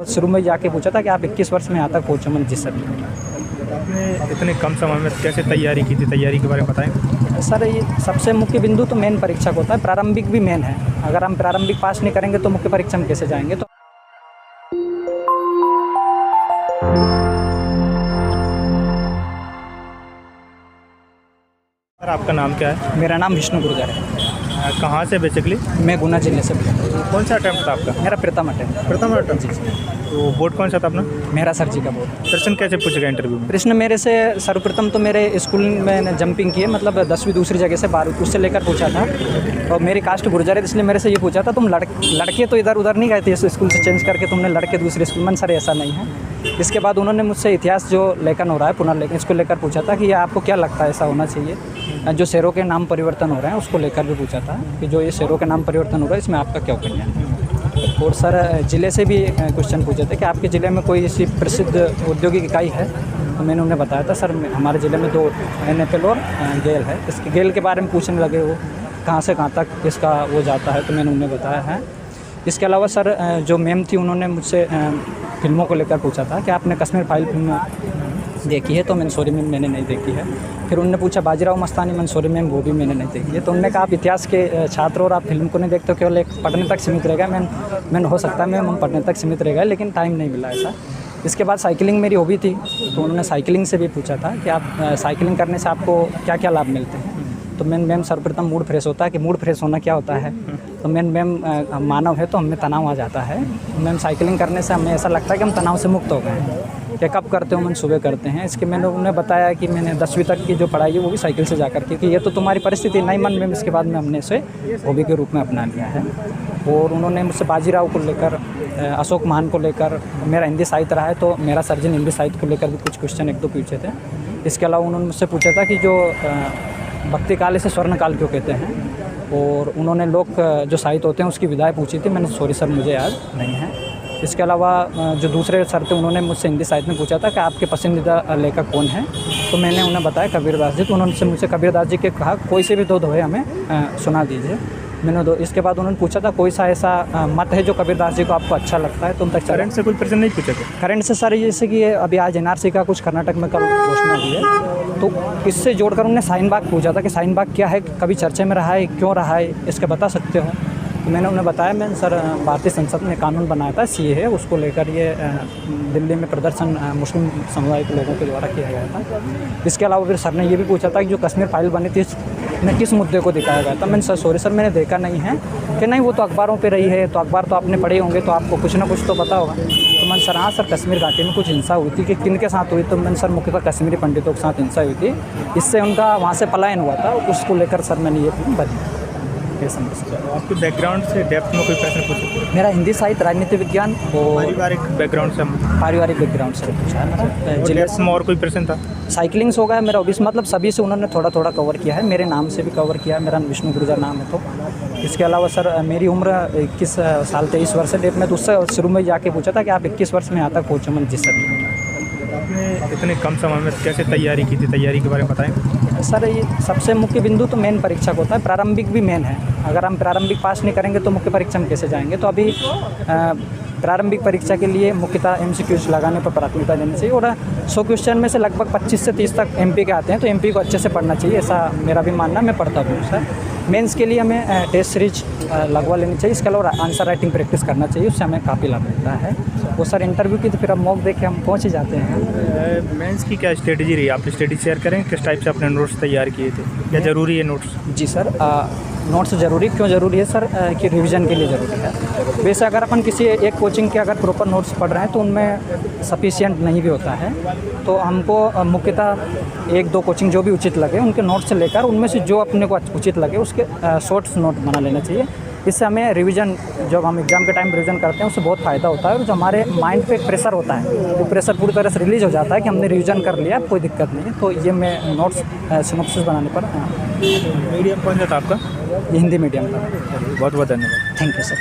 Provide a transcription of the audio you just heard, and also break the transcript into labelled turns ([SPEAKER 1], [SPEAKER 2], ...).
[SPEAKER 1] शुरू में जाके पूछा था कि आप 21 वर्ष में यहाँ तक पहुँचे। मैंने जी सर।
[SPEAKER 2] आपने इतने कम समय में कैसे तैयारी की थी, तैयारी के बारे में बताएं।
[SPEAKER 1] सर ये सबसे मुख्य बिंदु तो मेन परीक्षा का होता है, प्रारंभिक भी मेन है। अगर हम प्रारंभिक पास नहीं करेंगे तो मुख्य परीक्षा में कैसे जाएंगे। तो
[SPEAKER 2] सर आपका नाम क्या है?
[SPEAKER 1] मेरा नाम विष्णु गुर्जर है।
[SPEAKER 2] कहाँ से बेसिकली?
[SPEAKER 1] मैं गुना जिले से।
[SPEAKER 2] कौन सा अटैम्प्ट था आपका?
[SPEAKER 1] मेरा प्रथम अटेम्प्ट।
[SPEAKER 2] प्रथम अटैम्प्ट। तो बोर्ड कौन सा था अपना?
[SPEAKER 1] मेरा सर जी का बोर्ड।
[SPEAKER 2] प्रश्न कैसे पूछेगा इंटरव्यू में?
[SPEAKER 1] प्रश्न मेरे से सर्वप्रथम तो मेरे स्कूल में जंपिंग की है, मतलब 10वीं दूसरी जगह से 12वीं उससे लेकर पूछा था। और मेरी कास्ट गुर्जर है, इसलिए मेरे से ये पूछा था तुम लड़के तो इधर उधर नहीं गए थे इस स्कूल से चेंज करके तुमने लड़के दूसरे स्कूल में। सर ऐसा नहीं है। इसके बाद उन्होंने मुझसे इतिहास जो लेखन हो रहा है पुनर्लेखन, इसको लेकर पूछा था कि ये आपको क्या लगता है ऐसा होना चाहिए। जो शहरों के नाम परिवर्तन हो रहे हैं उसको लेकर भी पूछा था कि जो ये शहरों के नाम परिवर्तन हो रहा है इसमें आपका क्या ओपिनियन है। और सर ज़िले से भी क्वेश्चन पूछे थे कि आपके ज़िले में कोई ऐसी प्रसिद्ध औद्योगिक इकाई है। तो मैंने उन्हें बताया था सर हमारे ज़िले में 2 NFL और गेल है। इसके गेल के बारे में पूछने लगे वो कहाँ से कहाँ तक इसका वो जाता है, तो मैंने उन्हें बताया है। इसके अलावा सर जो मैम थी उन्होंने मुझसे फिल्मों को लेकर पूछा था कि आपने कश्मीर फाइल फिल्म देखी है। तो मैंने सॉरी मैम मैंने नहीं देखी है। फिर उन्होंने पूछा बाजीराव मस्तानी, मैंने सॉरी मैम वो भी मैंने नहीं देखी है। तो उन्होंने कहा आप इतिहास के छात्र और आप फिल्म को नहीं देखते हो, केवल एक पढ़ने तक सीमित रहेगा। मैंने हो सकता है मैम हम पढ़ने तक सीमित रहेगा, लेकिन टाइम नहीं मिला ऐसा। इसके बाद साइकिलिंग मेरी हॉबी थी, तो उन्होंने साइकिलिंग से भी पूछा था कि आप साइकिलिंग करने से आपको क्या क्या लाभ मिलते हैं। तो मैम सर्वप्रथम मूड फ्रेश होता है कि मूड फ्रेश होना क्या होता है। तो मैम मानव है तो हमें तनाव आ जाता है। मैम साइकिलिंग करने से हमें ऐसा लगता है कि हम तनाव से मुक्त हो गए हैं। क्या कब करते हो? मैंने सुबह करते हैं। इसके मैंने उन्हें बताया कि मैंने 10वीं तक की जो पढ़ाई है वो भी साइकिल से जाकर की, कि ये तो तुम्हारी परिस्थिति नहीं मन में। इसके बाद में हमने इसे हॉबी के रूप में अपना लिया है। और उन्होंने मुझसे बाजीराव को लेकर, अशोक महान को लेकर, मेरा हिंदी साहित्य रहा है तो मेरा सर्जन हिंदी साहित्य को लेकर भी कुछ क्वेश्चन 1-2 पूछे थे। इसके अलावा उन्होंने मुझसे पूछा था कि जो भक्ति काल से स्वर्ण काल क्यों कहते हैं। और उन्होंने लोक जो साहित्य होते हैं उसकी विधाएँ पूछी थी। मैंने सॉरी सर मुझे याद नहीं है। इसके अलावा जो दूसरे सर थे उन्होंने मुझसे हिंदी साहित्य में पूछा था कि आपके पसंदीदा लेखक कौन है। तो मैंने उन्हें बताया कबीरदास जी। तो उन्होंने मुझसे कबीरदास जी के कहा कोई से भी 2 दोहे हमें सुना दीजिए। मैंने 2। इसके बाद उन्होंने पूछा था कोई सा ऐसा मत है जो कबीरदास जी को आपको अच्छा लगता है। तुम तक
[SPEAKER 2] करंट से कोई प्रश्न नहीं पूछा था?
[SPEAKER 1] करंट से सर जैसे कि अभी आज NRC का कुछ कर्नाटक में कल घोषणा हुई है, तो इससे जोड़कर उन्होंने शाहीन बाग पूछा था कि शाहीन बाग क्या है, कभी चर्चे में रहा है, क्यों रहा है, इसके बता सकते हो। तो मैंने उन्हें बताया मैंने सर भारतीय संसद ने कानून बनाया था CAA है, उसको लेकर ये दिल्ली में प्रदर्शन मुस्लिम समुदाय के लोगों के द्वारा किया गया था। इसके अलावा फिर सर ने ये भी पूछा था कि जो कश्मीर फाइल बनी थी इसमें किस मुद्दे को दिखाया गया था। मैंने सर सॉरी सर मैंने देखा नहीं है। कि नहीं वो तो अखबारों पे रही है, तो अखबार तो आपने पढ़े होंगे तो आपको कुछ ना कुछ तो पता होगा। तो मैंने सर हाँ सर कश्मीर घाटी में कुछ हिंसा हुई थी, कि किन के साथ हुई। तो मैंने सर मुख्यतः कश्मीरी पंडितों के साथ हिंसा हुई थी, इससे उनका वहाँ से पलायन हुआ था, उसको लेकर सर मैंने ये फिल्म बनी।
[SPEAKER 2] आपके बैकग्राउंड से डेप्थ में कोई प्रश्न पूछा?
[SPEAKER 1] मेरा हिंदी साहित्य, राजनीति विज्ञान और
[SPEAKER 2] पारिवारिक बैकग्राउंड से?
[SPEAKER 1] पारिवारिक बैकग्राउंड से पूछा है मेरा।
[SPEAKER 2] जिले में और कोई प्रश्न था?
[SPEAKER 1] साइकिलिंग से हो गया मेरा हॉबीज, मतलब सभी से उन्होंने थोड़ा थोड़ा कवर किया है। मेरे नाम से भी कवर किया है, मेरा विष्णु गुर्जर नाम है। तो इसके अलावा सर मेरी उम्र 21 साल 23 वर्ष है डेट में, तो उससे शुरू में जाके पूछा था कि आप 21 वर्ष में यहाँ तक पहुँचे। मैंने जी सर।
[SPEAKER 2] आपने इतने कम समय में कैसे तैयारी की थी, तैयारी के बारे में बताएं।
[SPEAKER 1] सर ये सबसे मुख्य बिंदु तो मेन परीक्षा का होता है, प्रारंभिक भी मेन है। अगर हम प्रारंभिक पास नहीं करेंगे तो मुख्य परीक्षा में कैसे जाएंगे। तो अभी प्रारंभिक परीक्षा के लिए मुख्यतः MCQs लगाने पर प्राथमिकता देनी चाहिए। और 100 क्वेश्चन में से लगभग 25 से 30 तक MP के आते हैं, तो MP को अच्छे से पढ़ना चाहिए, ऐसा मेरा भी मानना है। मैं पढ़ता भी हूँ सर। मेंस के लिए हमें टेस्ट सीरीज लगवा लेनी चाहिए। इसके अलावा आंसर राइटिंग प्रैक्टिस करना चाहिए, उससे हमें काफ़ी लाभ मिलता है। वो सर इंटरव्यू की तो फिर अब मॉक देख के हम पहुँच ही जाते हैं।
[SPEAKER 2] मेंस की क्या स्ट्रेटजी रही? आप स्टडी शेयर करें, किस टाइप से अपने नोट्स तैयार किए थे? क्या ज़रूरी है नोट्स?
[SPEAKER 1] जी सर नोट्स ज़रूरी क्यों ज़रूरी है सर कि रिवीजन के लिए ज़रूरी है। वैसे अगर अपन किसी एक कोचिंग के अगर प्रॉपर नोट्स पढ़ रहे हैं तो उनमें सफिशिएंट नहीं भी होता है। तो हमको मुख्यतः 1-2 कोचिंग जो भी उचित लगे उनके नोट्स से लेकर उनमें से जो अपने को उचित लगे उसके शॉर्ट्स नोट बना लेना चाहिए। इससे हमें रिवीजन, जब हम एग्ज़ाम के टाइम रिवीजन करते हैं उससे बहुत फ़ायदा होता है। और जो हमारे माइंड पे एक प्रेशर होता है वो प्रेशर पूरी तरह से रिलीज़ हो जाता है कि हमने रिवीजन कर लिया, कोई दिक्कत नहीं है। तो ये मैं नोट्स सिनॉप्सिस बनाने पर
[SPEAKER 2] मीडियम कौन सा था आपका?
[SPEAKER 1] हिंदी मीडियम का।
[SPEAKER 2] बहुत बहुत धन्यवाद।
[SPEAKER 1] Thank you sir.